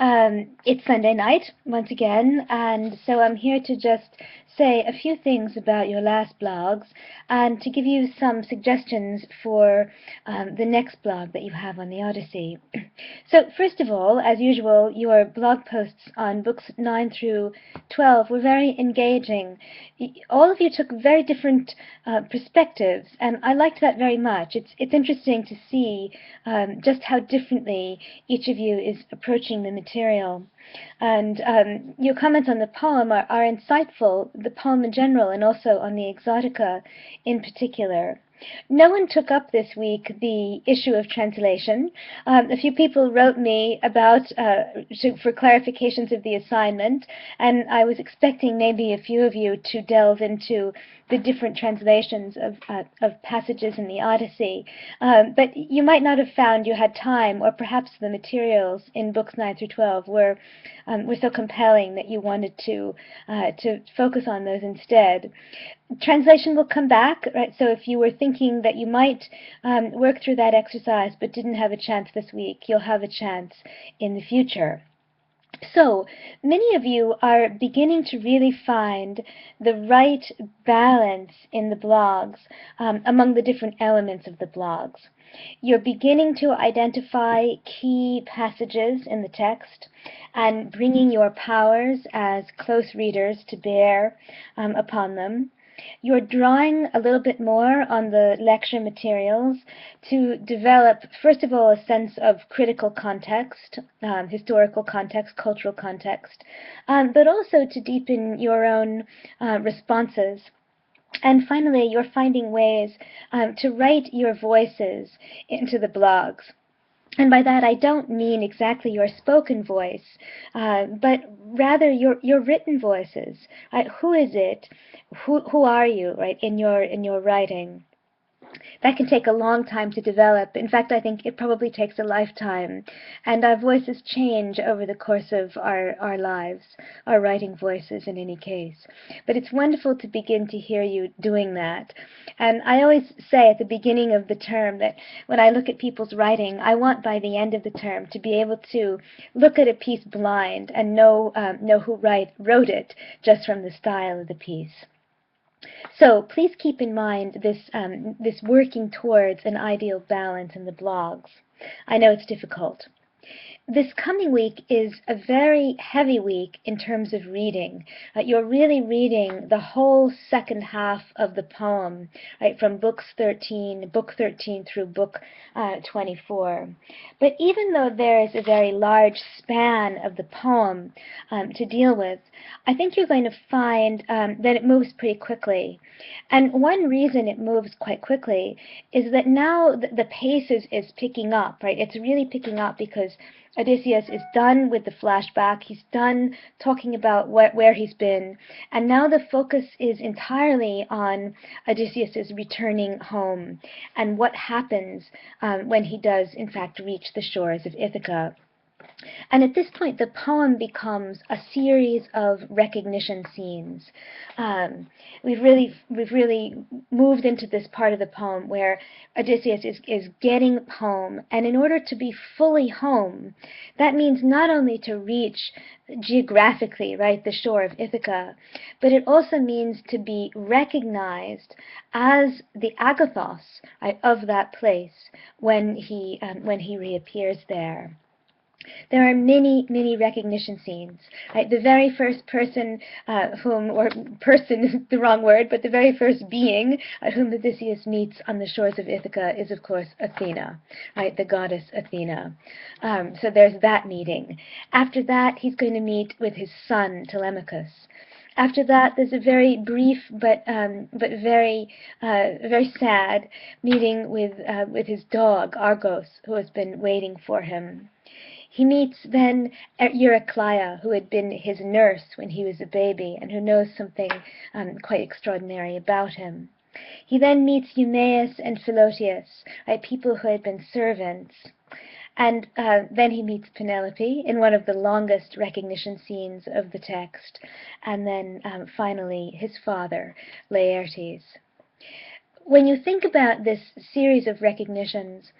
It's Sunday night once again, and so I'm here to just say a few things about your last blogs and to give you some suggestions for the next blog that you have on the Odyssey. So first of all, as usual, your blog posts on books 9 through 12 were very engaging. All of you took very different perspectives, and I liked that very much. It's interesting to see just how differently each of you is approaching the material. And your comments on the poem are insightful, the poem in general, and also on the Exotica in particular. No one took up this week the issue of translation. A few people wrote me about for clarifications of the assignment, and I was expecting maybe a few of you to delve into the different translations of passages in the Odyssey. But you might not have found you had time, or perhaps the materials in books 9 through 12 were so compelling that you wanted to focus on those instead. Translation will come back, right? So if you were thinking that you might work through that exercise but didn't have a chance this week, you'll have a chance in the future. So many of you are beginning to really find the right balance in the blogs among the different elements of the blogs. You're beginning to identify key passages in the text and bringing your powers as close readers to bear upon them. You're drawing a little bit more on the lecture materials to develop, first of all, a sense of critical context, historical context, cultural context, but also to deepen your own responses. And finally, you're finding ways to write your voices into the blogs. And by that, I don't mean exactly your spoken voice, but rather your written voices. Right? Who is it? Who are you? Right, in your writing. That can take a long time to develop. In fact, I think it probably takes a lifetime. And our voices change over the course of our lives, our writing voices in any case. But it's wonderful to begin to hear you doing that. And I always say at the beginning of the term that when I look at people's writing, I want by the end of the term to be able to look at a piece blind and know who wrote it just from the style of the piece. So please keep in mind this working towards an ideal balance in the blogs. I know it's difficult. This coming week is a very heavy week in terms of reading. You're really reading the whole second half of the poem, right, from book 13 through book 24. But even though there is a very large span of the poem to deal with, I think you're going to find that it moves pretty quickly. And one reason it moves quite quickly is that now the pace is picking up, right? It's really picking up because Odysseus is done with the flashback. He's done talking about where he's been. And now the focus is entirely on Odysseus' returning home and what happens when he does, in fact, reach the shores of Ithaca. And at this point, the poem becomes a series of recognition scenes. We've really moved into this part of the poem where Odysseus is getting home, and in order to be fully home, that means not only to reach geographically, right, the shore of Ithaca, but it also means to be recognized as the agathos, right, of that place when he reappears there. There are many, many recognition scenes. Right? The very first person or person is the wrong word, but the very first being whom Odysseus meets on the shores of Ithaca is, of course, Athena, right? The goddess Athena. So there's that meeting. After that, he's going to meet with his son, Telemachus. After that, there's a very brief but very sad meeting with his dog, Argos, who has been waiting for him. He meets then Eurycleia, who had been his nurse when he was a baby and who knows something quite extraordinary about him. He then meets Eumaeus and Philotius, right, people who had been servants. And then he meets Penelope in one of the longest recognition scenes of the text. And then finally his father, Laertes. When you think about this series of recognitions,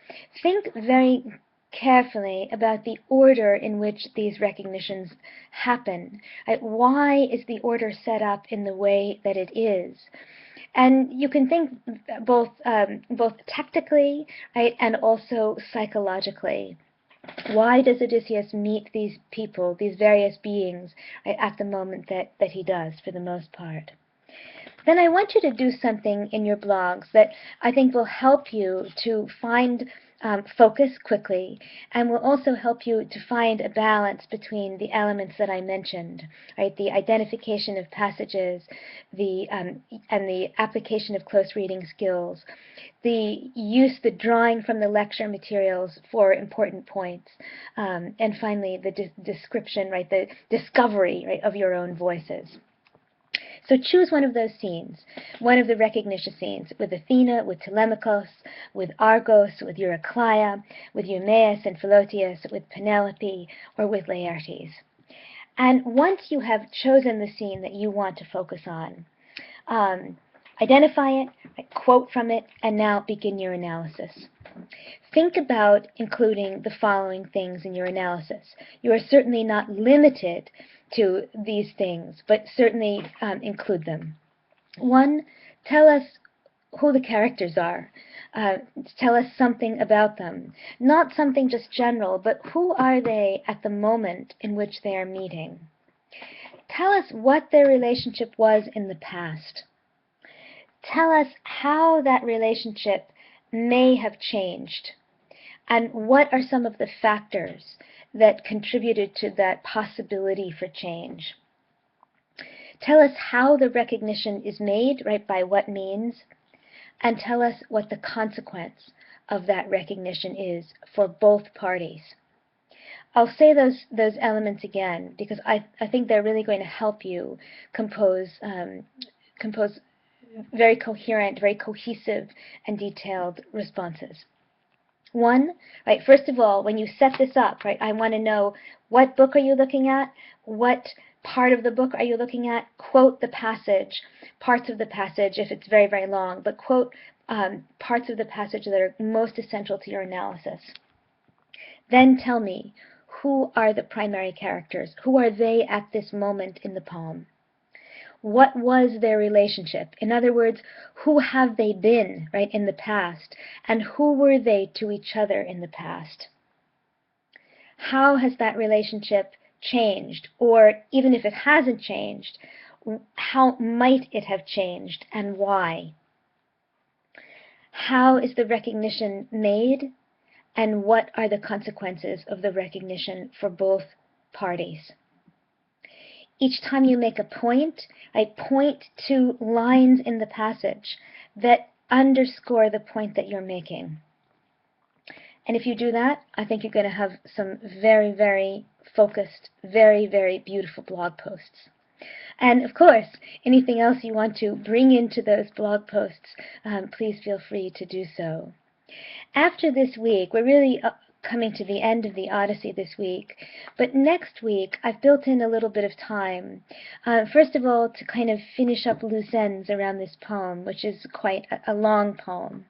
think very carefully about the order in which these recognitions happen. Right? Why is the order set up in the way that it is? And you can think both tactically, right, and also psychologically. Why does Odysseus meet these people, these various beings, right, at the moment that he does, for the most part? Then I want you to do something in your blogs that I think will help you to find focus quickly, and will also help you to find a balance between the elements that I mentioned, right? The identification of passages, and the application of close reading skills, the drawing from the lecture materials for important points, and finally the description, right? The discovery, right, of your own voices. So choose one of those scenes, one of the recognition scenes, with Athena, with Telemachus, with Argos, with Eurycleia, with Eumaeus and Philotius, with Penelope, or with Laertes. And once you have chosen the scene that you want to focus on, identify it, quote from it, and now begin your analysis. Think about including the following things in your analysis. You are certainly not limited to these things, but certainly include them. 1, tell us who the characters are. Tell us something about them. Not something just general, but who are they at the moment in which they are meeting? Tell us what their relationship was in the past. Tell us how that relationship may have changed, and what are some of the factors that contributed to that possibility for change. Tell us how the recognition is made, right, by what means, and tell us what the consequence of that recognition is for both parties. I'll say those elements again because I think they're really going to help you compose very coherent, very cohesive, and detailed responses. 1, right, first of all, when you set this up, right, I want to know what book are you looking at, what part of the book are you looking at, quote the passage, parts of the passage if it's very, very long, but quote parts of the passage that are most essential to your analysis. Then tell me, who are the primary characters? Who are they at this moment in the poem? What was their relationship? In other words, who have they been, right, in the past? And who were they to each other in the past? How has that relationship changed? Or even if it hasn't changed, how might it have changed and why? How is the recognition made? And what are the consequences of the recognition for both parties? Each time you make a point, I point to lines in the passage that underscore the point that you're making. And if you do that, I think you're going to have some very, very focused, very, very beautiful blog posts. And of course, anything else you want to bring into those blog posts, please feel free to do so. After this week, we're really coming to the end of the Odyssey this week, but next week I've built in a little bit of time. First of all, to kind of finish up loose ends around this poem, which is quite a long poem,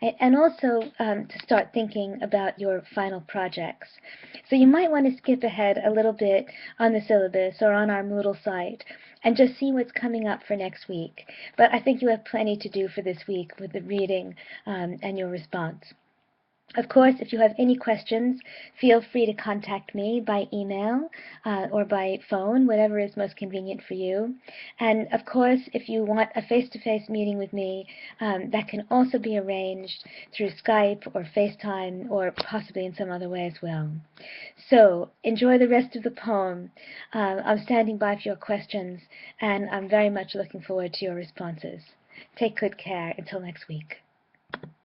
and also to start thinking about your final projects. So you might want to skip ahead a little bit on the syllabus or on our Moodle site and just see what's coming up for next week. But I think you have plenty to do for this week with the reading and your response. Of course, if you have any questions, feel free to contact me by email or by phone, whatever is most convenient for you. And of course, if you want a face-to-face meeting with me, that can also be arranged through Skype or FaceTime or possibly in some other way as well. So, enjoy the rest of the poem. I'm standing by for your questions, and I'm very much looking forward to your responses. Take good care until next week.